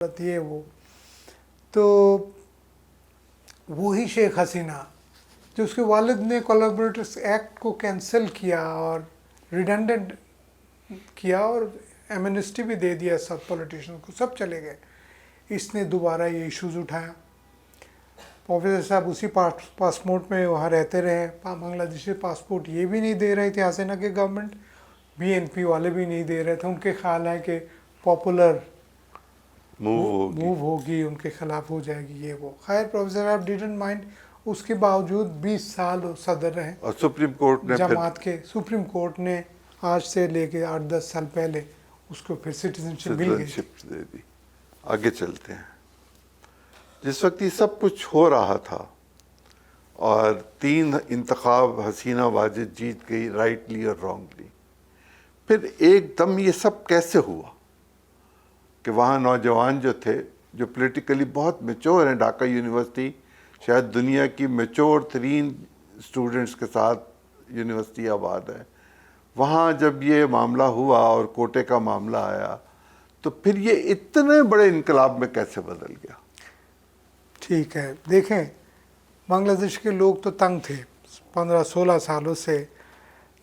ये वो तो वही शेख हसीना जो उसके वालिद ने कोलैबोरेटर्स एक्ट को कैंसिल किया और रिडंडेंट किया और एमनेस्टी भी दे दिया सब पॉलिटिशियन को, सब चले गए। इसने दोबारा ये इश्यूज उठाया। प्रोफेसर साहब उसी पासपोर्ट में वहाँ रहते रहे। बांग्लादेशी पासपोर्ट ये भी नहीं दे रही थी हसीना की गवर्नमेंट, बीएनपी वाले भी नहीं दे रहे थे। उनके ख्याल है कि पॉपुलर मूव होगी, उनके खिलाफ हो जाएगी ये वो। खैर प्रोफेसर साहब डिडंट माइंड, उसके बावजूद 20 साल सदर रहे और सुप्रीम कोर्ट ने जमात के। सुप्रीम कोर्ट ने आज से लेके 8-10 साल पहले उसको फिर सिटीजनशिप मिल गई दे दी। आगे चलते हैं। जिस वक्त ये सब कुछ हो रहा था और 3 इंतखाब हसीना वाजिद जीत गई, राइटली और रॉन्गली, फिर एकदम ये सब कैसे हुआ कि वहाँ नौजवान जो थे, जो पॉलिटिकली बहुत मैच्योर हैं, ढाका यूनिवर्सिटी शायद दुनिया की मैच्योर तरीन स्टूडेंट्स के साथ यूनिवर्सिटी आबाद है, वहाँ जब ये मामला हुआ और कोटे का मामला आया तो फिर ये इतने बड़े इनकलाब में कैसे बदल गया? ठीक है, देखें बांग्लादेश के लोग तो तंग थे 15-16 सालों से,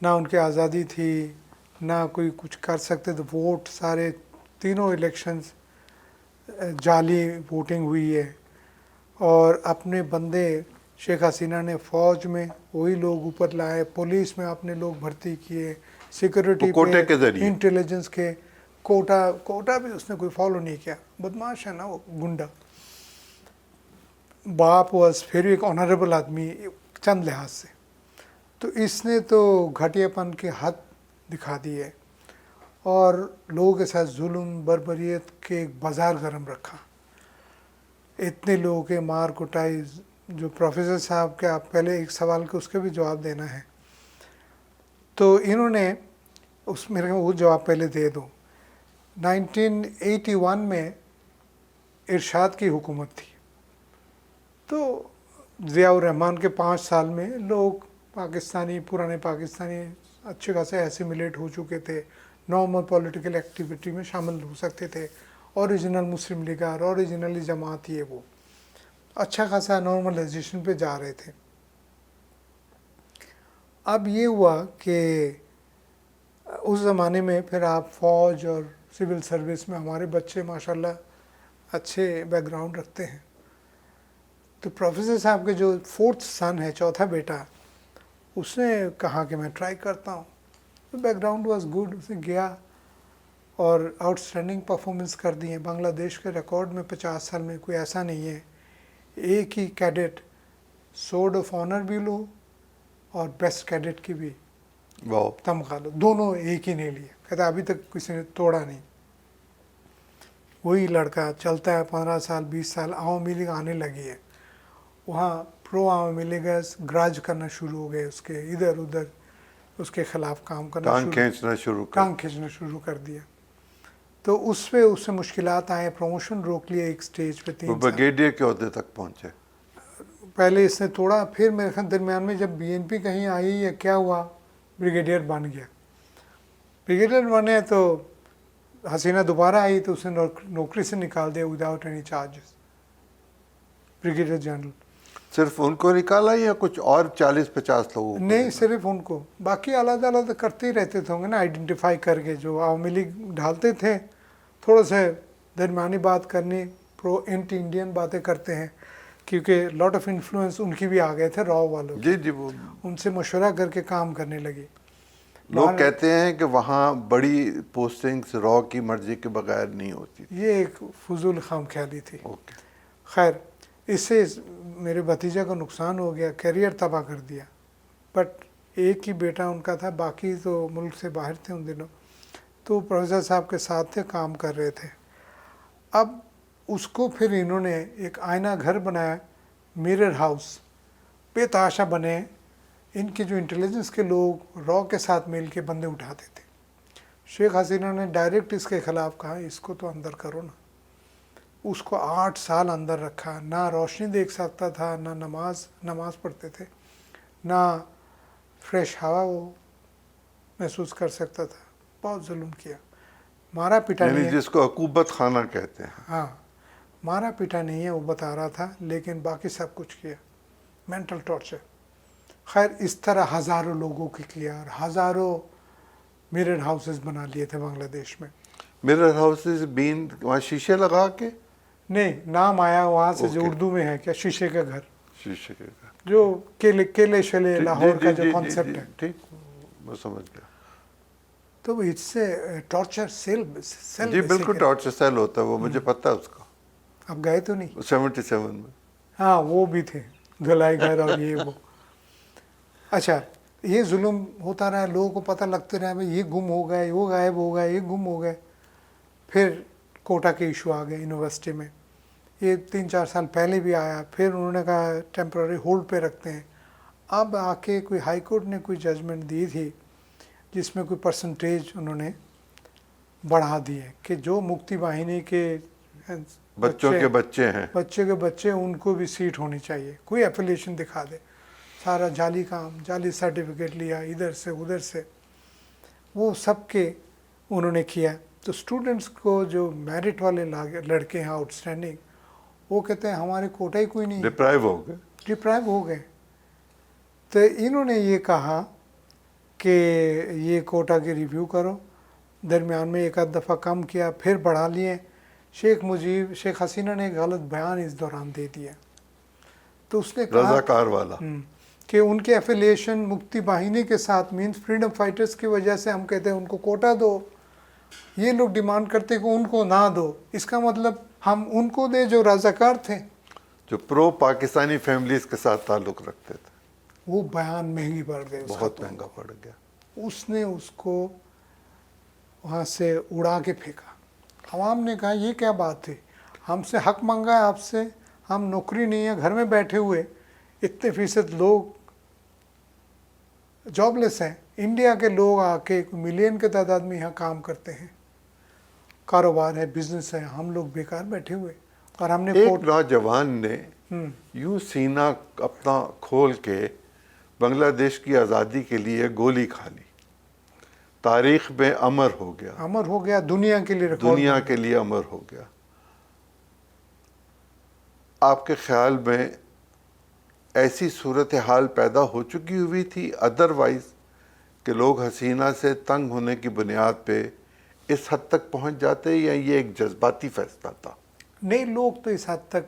ना उनकी आज़ादी थी ना कोई कुछ कर सकते थे। वोट सारे तीनों इलेक्शंस जाली वोटिंग हुई है और अपने बंदे शेख हसीना ने फ़ौज में वही लोग ऊपर लाए, पुलिस में अपने लोग भर्ती किए, सिक्योरिटी कोटे के जरिए, इंटेलिजेंस के कोटा भी उसने कोई फॉलो नहीं किया। बदमाश है ना वो, गुंडा। बाप वॉज फिर एक ऑनरेबल आदमी चंद लिहाज से, तो इसने तो घटियापन के हद दिखा दी है और लोगों के साथ जुल्म बर्बरियत के एक बाज़ार गर्म रखा। इतने लोगों के मार कुटाई। जो प्रोफेसर साहब के, आप पहले एक सवाल के उसके भी जवाब देना है, तो इन्होंने उस मेरे को वो जवाब पहले दे दो। 1981 में इरशाद की हुकूमत थी, तो ज़ियाउर रहमान के 5 साल में लोग पाकिस्तानी, पुराने पाकिस्तानी अच्छे खासे एसिमिलेट हो चुके थे, नॉर्मल पॉलिटिकल एक्टिविटी में शामिल हो सकते थे, ओरिजिनल मुस्लिम लीग और ओरिजिनली जमात ये वो अच्छा खासा नॉर्मलाइजेशन पे जा रहे थे। अब ये हुआ कि उस ज़माने में फिर आप फ़ौज और सिविल सर्विस में हमारे बच्चे माशाल्लाह अच्छे बैकग्राउंड रखते हैं। तो प्रोफेसर साहब के जो 4th सन है, चौथा बेटा, उसने कहा कि मैं ट्राई करता हूँ। तो बैकग्राउंड वाज गुड, उसने गया और आउटस्टैंडिंग परफॉर्मेंस कर दी है। बांग्लादेश के रिकॉर्ड में 50 साल में कोई ऐसा नहीं है एक ही कैडेट सोर्ड ऑफ ऑनर भी लो और बेस्ट कैडेट की भी तमगा लो, दोनों एक ही नहीं लिए। कहता अभी तक किसी ने तोड़ा नहीं। वही लड़का चलता है 15 साल 20 साल, आवामी लीग आने लगी है, वहाँ प्रो आवामी लीग ग्राज करना शुरू हो गए, उसके इधर उधर उसके खिलाफ काम करना, टांग खींचना शुरू कर दिया। तो उससे मुश्किलात आए, प्रमोशन रोक लिया एक स्टेज पे। 3 ब्रिगेडियर के ओहदे तक पहुँचे। पहले इसने तोड़ा, फिर मेरे ख्याल दरमियान में जब बीएनपी कहीं आई या क्या हुआ, ब्रिगेडियर बन गया। ब्रिगेडियर बने तो हसीना दोबारा आई तो उसने नौकरी से निकाल दिया without any charges, brigadier general. सिर्फ उनको निकाला या कुछ और 40-50 लोगों? नहीं, सिर्फ उनको, बाकी अलग अलग करते ही रहते थे होंगे ना, आइडेंटिफाई करके। जो आवामी लीग ढालते थे, थोड़ा सा दरमियानी बात करनी, प्रो एंटी इंडियन बातें करते हैं, क्योंकि लॉट ऑफ इन्फ्लुएंस उनकी भी आ गए थे रॉ वालों। जी वो उनसे मशवरा करके काम करने लगे। लोग कहते हैं कि वहाँ बड़ी पोस्टिंग्स रॉ की मर्जी के बगैर नहीं होती। ये एक फजूल खाम ख्याली थी। खैर, इससे मेरे भतीजा को नुकसान हो गया, करियर तबाह कर दिया। बट एक ही बेटा उनका था, बाकी तो मुल्क से बाहर थे उन दिनों। तो प्रोफेसर साहब के साथ थे, काम कर रहे थे। अब उसको फिर इन्होंने एक आईना घर बनाया, मिरर हाउस, बेतहाशा बने। इनके जो इंटेलिजेंस के लोग रॉ के साथ मिल के बंदे उठाते थे। शेख हसीना ने डायरेक्ट इसके ख़िलाफ़ कहा, इसको तो अंदर करो ना। उसको 8 साल अंदर रखा, ना रोशनी देख सकता था, ना नमाज पढ़ते थे, ना फ्रेश हवा वो महसूस कर सकता था। बहुत जुल्म किया, मारा पिटा नहीं, जिसको अकूबत खाना कहते हैं। हाँ, मारा पीटा नहीं है वो बता रहा था, लेकिन बाकी सब कुछ किया, मेंटल टॉर्चर। खैर इस तरह हज़ारों लोगों की किया और हज़ारों मिरर हाउसेस बना लिए थे बांग्लादेश में। मिरर हाउसेस बीन वहाँ शीशे लगा के, नहीं, नाम आया वहाँ से जो ओके। उर्दू में है क्या, शीशे का घर, शीशे के घर। जो केले केले शले जी, लाहौर जी, का जी, जो जी, कॉन्सेप्ट जी, है। ठीक, मैं समझ गया। तो इससे टॉर्चर सेल सेल जी बिल्कुल basically। टॉर्चर सेल होता है वो, मुझे पता है उसका। अब गए तो नहीं? 77 में। हाँ वो भी थे, धुलाई घर और ये वो। अच्छा, ये जुल्म होता रहा, लोगों को पता लगते रहा, भाई ये गुम हो गए, वो गायब हो गए, ये गुम हो गए। फिर कोटा के इशू आ गए यूनिवर्सिटी में, ये 3-4 साल पहले भी आया, फिर उन्होंने कहा टेम्पररी होल्ड पे रखते हैं। अब आके कोई हाई कोर्ट ने कोई जजमेंट दी थी जिसमें कोई परसेंटेज उन्होंने बढ़ा दी है कि जो मुक्ति वाहिनी के बच्चों के बच्चे हैं, बच्चे उनको भी सीट होनी चाहिए, कोई एफिलिएशन दिखा दे। सारा जाली काम, जाली सर्टिफिकेट लिया इधर से उधर से, वो सब के उन्होंने किया। तो स्टूडेंट्स को जो मेरिट वाले लड़के हैं आउटस्टैंडिंग, वो कहते हैं हमारे कोटा ही कोई नहीं, डिप्राइव हो गए। डिप्राइव हो गए। तो इन्होंने ये कहा कि ये कोटा की रिव्यू करो, दरमियान में एक आध दफ़ा कम किया, फिर बढ़ा लिए। शेख हसीना ने एक गलत बयान इस दौरान दे दिया, तो उसने कहा रजाकार वाला कि उनके एफिलिएशन मुक्ति वाहिनी के साथ मीन्स फ्रीडम फाइटर्स की वजह से हम कहते हैं उनको कोटा दो, ये लोग डिमांड करते कि उनको ना दो, इसका मतलब हम उनको दे जो रजाकार थे, जो प्रो पाकिस्तानी फैमिलीज के साथ ताल्लुक़ रखते थे। वो बयान महंगी पड़ गए, बहुत महंगा पड़ गया। उसने उसको वहाँ से उड़ा के फेंका। अवाम ने कहा ये क्या बात थी, हमसे हक मांगा है आपसे, हम नौकरी नहीं है, घर में बैठे हुए इतने फीसद लोग जॉबलेस हैं, इंडिया के लोग आके मिलियन के तादाद में यहाँ काम करते हैं, कारोबार है, बिजनेस है, हम लोग बेकार बैठे हुए। और हमने एक नौजवान ने यूं सीना अपना खोल के बांग्लादेश की आज़ादी के लिए गोली खा ली, तारीख में अमर हो गया, अमर हो गया, दुनिया के लिए रिकॉर्ड, दुनिया के लिए अमर हो गया। आपके ख्याल में ऐसी सूरत हाल पैदा हो चुकी हुई थी अदरवाइज कि लोग हसीना से तंग होने की बुनियाद पे इस हद तक पहुंच जाते, या ये एक जज्बाती फैसला था? नहीं, लोग तो इस हद तक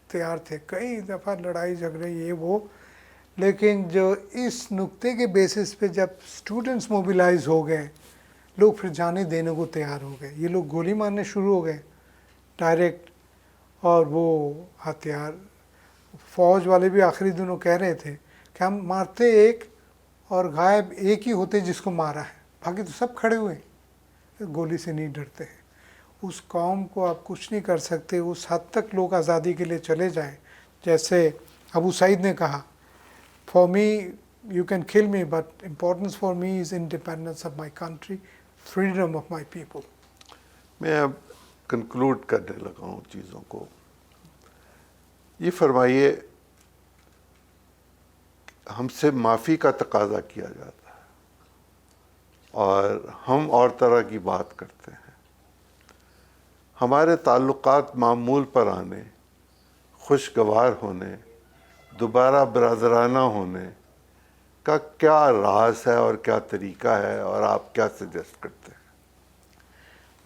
तैयार थे, कई दफ़ा लड़ाई झगड़े ये वो, लेकिन जो इस नुक्ते के बेसिस पे जब स्टूडेंट्स मोबिलाइज हो गए, लोग फिर जाने देने को तैयार हो गए। ये लोग गोली मारने शुरू हो गए डायरेक्ट, और वो हथियार, फ़ौज वाले भी आखिरी दिनों कह रहे थे कि हम मारते एक और गायब एक ही होते जिसको मारा है, बाकी तो सब खड़े हुए, गोली से नहीं डरते हैं। उस कौम को आप कुछ नहीं कर सकते, उस हद तक लोग आज़ादी के लिए चले जाएं। जैसे अबू सईद ने कहा, for me you can kill me but importance for me is independence of my country, freedom of my people. मैं अब कंक्लूड करने लगा हूँ चीज़ों को। ये फरमाइए, हमसे माफ़ी का तकाजा किया जाता है और हम और तरह की बात करते हैं। हमारे ताल्लुकात मामूल पर आने, खुशगवार होने, दोबारा बरादराना होने का क्या राज है और क्या तरीका है, और आप क्या सजेस्ट करते हैं?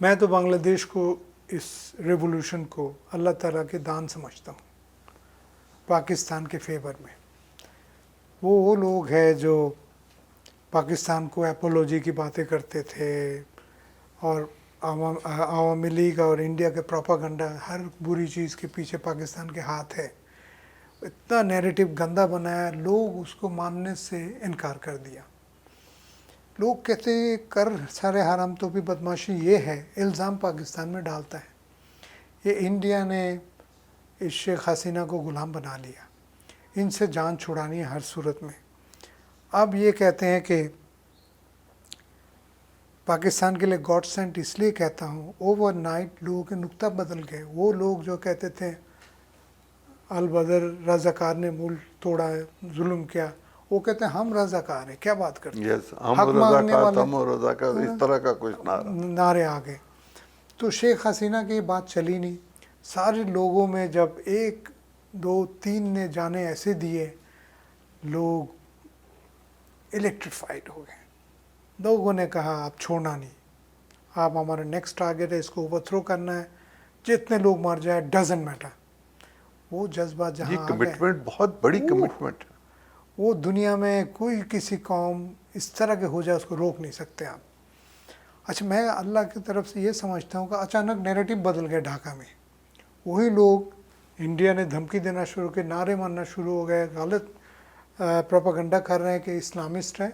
मैं तो बांग्लादेश को, इस रेवोल्यूशन को अल्लाह ताला के दान समझता हूँ पाकिस्तान के फेवर में। वो लोग हैं जो पाकिस्तान को एपोलॉजी की बातें करते थे, और आवामी लीग और इंडिया के प्रोपागंडा, हर बुरी चीज़ के पीछे पाकिस्तान के हाथ है, इतना नैरेटिव गंदा बनाया, लोग उसको मानने से इनकार कर दिया। लोग कहते हैं कर सारे हराम तो भी बदमाशी ये है, इल्ज़ाम पाकिस्तान में डालता है, ये इंडिया ने इस शेख हसीना को गुलाम बना लिया, इनसे जान छुड़ानी है हर सूरत में। अब ये कहते हैं कि पाकिस्तान के लिए गॉड सेंट इसलिए कहता हूँ, ओवरनाइट लोगों के नुक्ता बदल गए। वो लोग जो कहते थे अल बदर रज़ाकार ने मुल्क तोड़ा है, जुल्म किया, वो कहते हैं हम रज़ाकार हैं, क्या बात करते हैं, यस, हम रज़ाकार, इस तरह का कुछ नारे आ गए। तो शेख हसीना की बात चली नहीं, सारे लोगों में जब 1 2 3 ने जाने ऐसे दिए, लोग इलेक्ट्रीफाइड हो गए। लोगों ने कहा आप छोड़ना नहीं, आप हमारा नेक्स्ट टारगेट है, इसको ओवरथ्रो करना है, जितने लोग मर जाए डजंट मैटर। वो जज्बा ये जहाँ आ गए, कमिटमेंट बहुत बड़ी कमिटमेंट है। वो दुनिया में कोई किसी कौम इस तरह के हो जाए उसको रोक नहीं सकते आप। अच्छा, मैं अल्लाह की तरफ से ये समझता हूँ कि अचानक नैरेटिव बदल गया ढाका में। वही लोग, इंडिया ने धमकी देना शुरू किया, नारे मारना शुरू हो गए, गलत प्रोपागंडा कर रहे हैं कि इस्लामिस्ट हैं,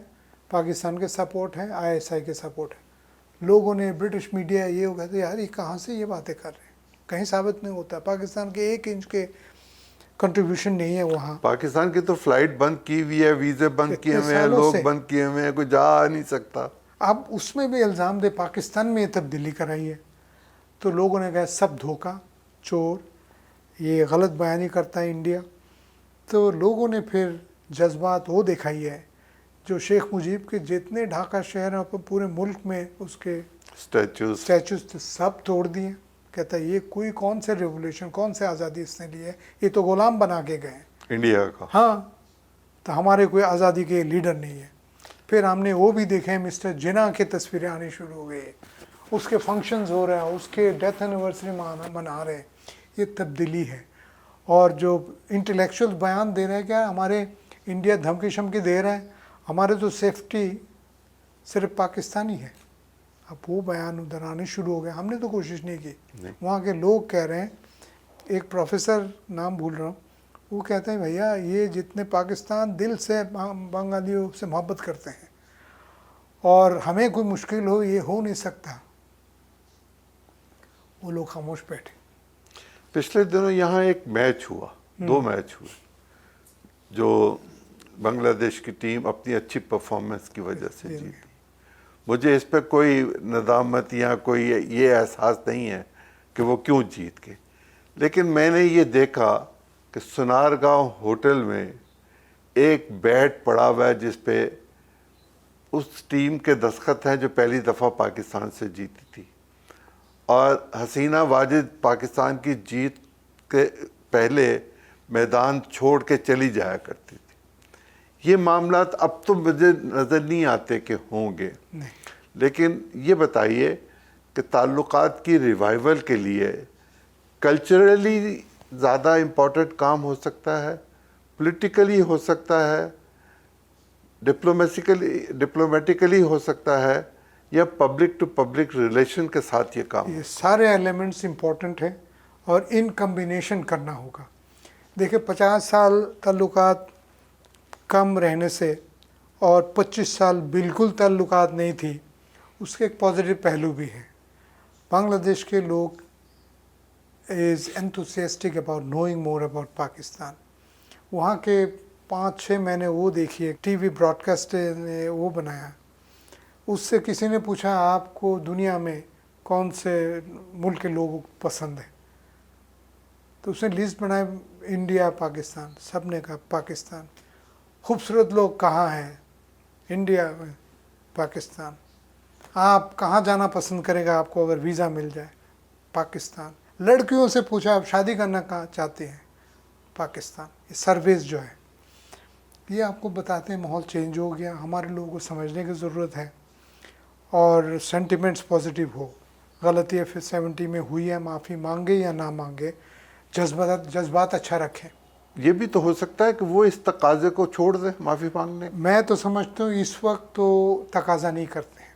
पाकिस्तान के सपोर्ट हैं, ISI के सपोर्ट है। लोगों ने, ब्रिटिश मीडिया ये वो कहते यार ये कहाँ से ये बातें कर रहे हैं, कहीं साबित नहीं होता। पाकिस्तान के 1 इंच के कंट्रीब्यूशन नहीं है वहाँ। पाकिस्तान की तो फ्लाइट बंद की हुई है, वीज़े बंद किए हुए हैं, लोग बंद किए हुए हैं, कोई जा नहीं सकता। अब उसमें भी इल्ज़ाम दे पाकिस्तान में ये तब्दीली कराई है, तो लोगों ने कहा सब धोखा, चोर, ये गलत बयानी करता है इंडिया। तो लोगों ने फिर जज्बात वो दिखाई है जो शेख मुजीब के जितने ढाका शहर हैं पूरे मुल्क में उसके स्टैचूज सब तोड़ दिए। कहता है ये कोई कौन से रेवोल्यूशन, कौन से आज़ादी इसने ली है, ये तो गुलाम बना के गए इंडिया का। हाँ, तो हमारे कोई आज़ादी के लीडर नहीं है। फिर हमने वो भी देखे, मिस्टर जिन्ना की तस्वीरें आनी शुरू हो गई, उसके फंक्शंस हो रहे हैं, उसके डेथ एनिवर्सरी मना रहे हैं। ये तब्दीली है। और जो इंटेलेक्चुअल बयान दे रहे हैं, क्या हमारे इंडिया धमकी शमकी दे रहा है, हमारे तो सेफ्टी सिर्फ पाकिस्तानी है। अब वो बयान उधर आने शुरू हो गए। हमने तो कोशिश नहीं की। वहाँ के लोग कह रहे हैं, एक प्रोफेसर, नाम भूल रहा हूँ, वो कहते हैं भैया ये जितने पाकिस्तान दिल से बंगालियों से मोहब्बत करते हैं और हमें कोई मुश्किल हो ये हो नहीं सकता। वो लोग खामोश बैठे। पिछले दिनों यहाँ एक मैच हुआ, 2 मैच हुए, जो बांग्लादेश की टीम अपनी अच्छी परफॉर्मेंस की वजह से जीती। मुझे इस पर कोई नदामत या कोई ये एहसास नहीं है कि वो क्यों जीत के, लेकिन मैंने ये देखा कि सुनारगांव होटल में एक बैट पड़ा हुआ है जिस पे उस टीम के दस्तखत हैं जो पहली दफ़ा पाकिस्तान से जीती थी, और हसीना वाजिद पाकिस्तान की जीत के पहले मैदान छोड़ के चली जाया करती थी। ये मामलात अब तो मुझे नज़र नहीं आते कि होंगे, लेकिन ये बताइए कि ताल्लुकात की रिवाइवल के लिए कल्चरली ज़्यादा इम्पोर्टेंट काम हो सकता है, पॉलिटिकली हो सकता है, डिप्लोमेटिकली हो सकता है, या पब्लिक टू पब्लिक रिलेशन के साथ ये काम? ये सारे एलिमेंट्स इम्पोर्टेंट हैं और इन कम्बिनेशन करना होगा। देखिए 50 साल ताल्लुकात कम रहने से और 25 साल बिल्कुल ताल्लुकात नहीं थी, उसके एक पॉजिटिव पहलू भी है। बांग्लादेश के लोग is enthusiastic about knowing more about Pakistan. वहाँ के 5-6 महीने वो देखिए, टीवी ब्रॉडकास्ट ने वो बनाया, उससे किसी ने पूछा आपको दुनिया में कौन से मुल्क के लोग पसंद है, तो उसने लिस्ट बनाई, इंडिया, पाकिस्तान, सब ने कहा पाकिस्तान। खूबसूरत लोग कहाँ हैं, इंडिया, पाकिस्तान। आप कहाँ जाना पसंद करेगा आपको अगर वीज़ा मिल जाए, पाकिस्तान। लड़कियों से पूछा आप शादी करना कहाँ चाहते हैं, पाकिस्तान। ये सर्विस जो है ये आपको बताते हैं माहौल चेंज हो गया, हमारे लोगों को समझने की ज़रूरत है और सेंटिमेंट्स पॉजिटिव हो। गलती फिर 70 में हुई है, माफ़ी मांगे या ना मांगे, जज्बात अच्छा रखें। ये भी तो हो सकता है कि वो इस तकाजे को छोड़ दे माफ़ी मांगने। मैं तो समझता हूँ इस वक्त तो तकाजा नहीं करते हैं,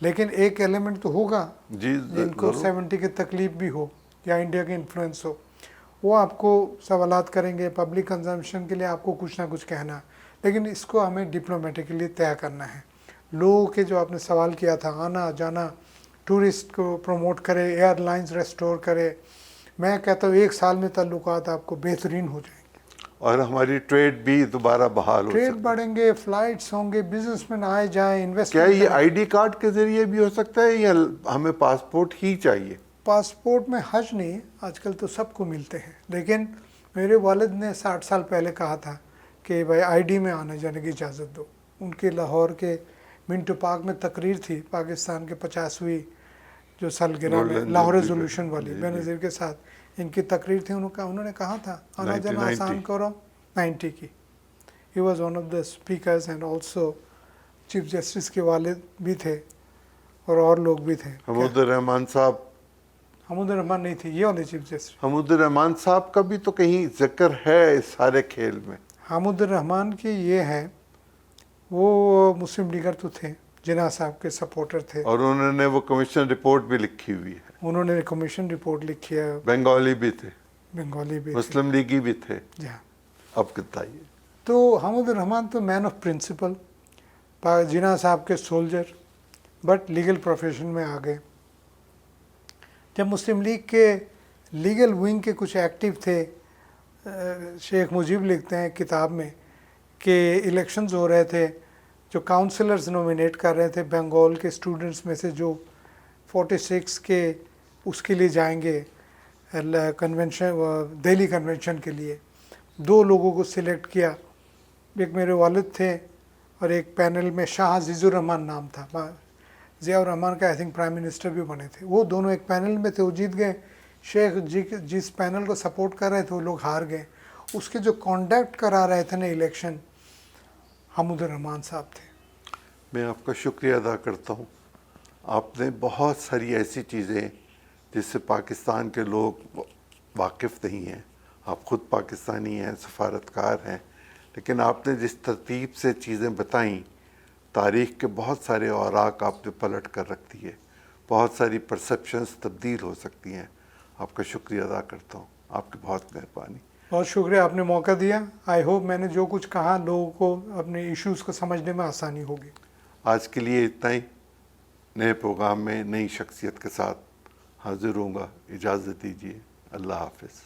लेकिन एक एलिमेंट तो होगा जी, जिनको 70 की तकलीफ भी हो या इंडिया के इन्फ्लुएंस हो, वो आपको सवालात करेंगे, पब्लिक कंजम्पशन के लिए आपको कुछ ना कुछ कहना, लेकिन इसको हमें डिप्लोमेटिकली तय करना है। लोगों के जो आपने सवाल किया था, आना जाना, टूरिस्ट को प्रमोट करे, एयरलाइंस रेस्टोर करे, मैं कहता हूँ 1 साल में ताल्लुकात आपको बेहतरीन हो जाएंगे और हमारी ट्रेड भी दोबारा बहाल हो, ट्रेड बढ़ेंगे, फ्लाइट्स होंगे, बिजनेसमैन आए जाए, इन्वेस्ट। क्या ये आईडी कार्ड के जरिए भी हो सकता है या हमें पासपोर्ट ही चाहिए? पासपोर्ट में हज नहीं, आजकल तो सबको मिलते हैं, लेकिन मेरे वालिद ने 60 साल पहले कहा था कि भाई आईडी में आने जाने की इजाज़त दो। उनके लाहौर के मिंटो पार्क में तकरीर थी पाकिस्तान के 50वीं जो सालगिरह में, लाहौर रेजोल्यूशन वाली, बेनज़ीर के साथ इनकी तकरीर थी, उन्होंने कहा था आना जाना 1990 आसान करो 90 की। He was one of the speakers and also chief justice के वालिद भी थे और लोग भी थे। हमूदुर रहमान साहब, हमूदुर रहमान नहीं थे, ये वाले चीफ जस्टिस। हमूदुर रहमान साहब का भी तो कहीं जिक्र है इस सारे खेल में। हमूदुर रहमान के ये है, वो मुस्लिम लीगर तो थे, जिन्ना साहब के सपोर्टर थे, और उन्होंने वो कमीशन रिपोर्ट भी लिखी हुई है। उन्होंने कमीशन रिपोर्ट लिखी है, बंगाली भी थे, बंगाली भी थे। मुस्लिम लीगी भी थे। जी हाँ। अब बताइए। तो हमूदुर रहमान तो मैन ऑफ प्रिंसिपल, जिन्ना साहब के सोल्जर, बट लीगल प्रोफेशन में आ गए। जब मुस्लिम लीग के लीगल विंग के कुछ एक्टिव थे, शेख मुजीब लिखते हैं किताब में कि इलेक्शंस हो रहे थे, जो काउंसलर्स नॉमिनेट कर रहे थे बंगाल के स्टूडेंट्स में से जो 46 के उसके लिए जाएंगे कन्वेंशन, दिल्ली कन्वेंशन के लिए, 2 लोगों को सिलेक्ट किया। एक मेरे वालिद थे और एक पैनल में शाह अजीज़ुर रहमान नाम था, ज़ियाउर रहमान का आई थिंक प्राइम मिनिस्टर भी बने थे। वो दोनों एक पैनल में थे, वो जीत गए। शेख जी जिस पैनल को सपोर्ट कर रहे थे वो लोग हार गए। उसके जो कॉन्डक्ट करा रहे थे ना इलेक्शन, हमूदुर रहमान साहब थे। मैं आपका शुक्रिया अदा करता हूँ। आपने बहुत सारी ऐसी चीज़ें जिससे पाकिस्तान के लोग वाकिफ़ नहीं हैं, आप ख़ुद पाकिस्तानी हैं, सफारतकार हैं, लेकिन आपने जिस तरतीब से चीज़ें बताईं, तारीख़ के बहुत सारे औराक आपने पलट कर रख दिए, बहुत सारी परसेप्शंस तब्दील हो सकती हैं। आपका शुक्रिया अदा करता हूँ, आपकी बहुत मेहरबानी। बहुत शुक्रिया, आपने मौका दिया। आई होप मैंने जो कुछ कहा लोगों को अपने इश्यूज़ को समझने में आसानी होगी। आज के लिए इतना ही। नए प्रोग्राम में नई शख्सियत के साथ हाजिर होऊंगा। इजाज़त दीजिए। अल्लाह हाफ़िज़।